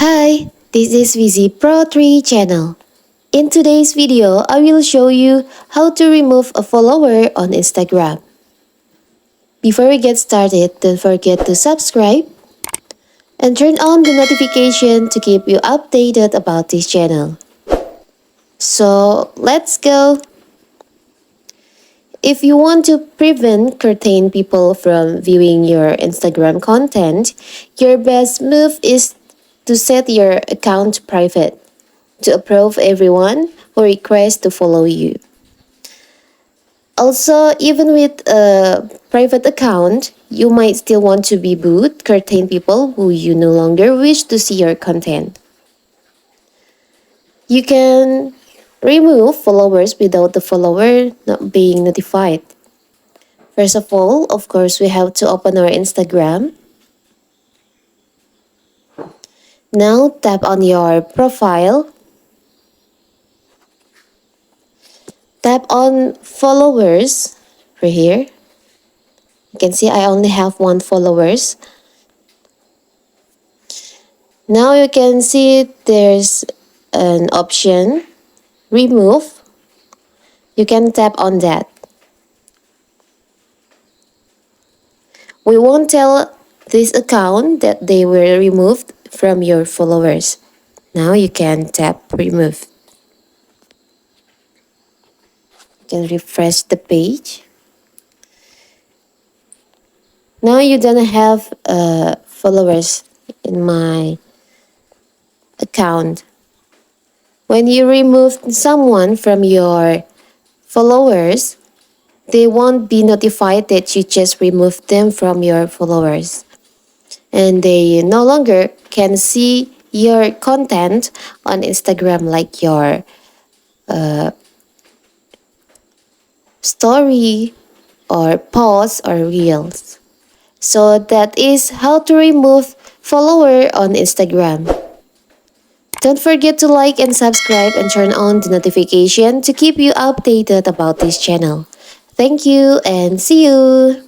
Hi, this is VZ Pro 3 channel. In today's video, I will show you how to remove a follower on Instagram. Before we get started, don't forget to subscribe and turn on the notification to keep you updated about this channel. So, let's go! If you want to prevent certain people from viewing your Instagram content, your best move is to set your account private to approve everyone who requests to follow you. Also, even with a private account, you might still want to be boot certain people who you no longer wish to see your content. You can remove followers without the follower not being notified. First of all, of course, we have to open our Instagram. Now tap on your profile. Tap on followers right here. You can see I only have 1 followers. Now you can see there's an option, remove. You can tap on that. We won't tell this account that they were removed from your followers. Now you can tap remove. You can refresh the page. Now you don't have followers in my account. When you remove someone from your followers, they won't be notified that you just removed them from your followers. And they no longer can see your content on Instagram, like your story or posts or reels. So that is how to remove follower on Instagram. Don't forget to like and subscribe and turn on the notification to keep you updated about this channel. Thank you and see you!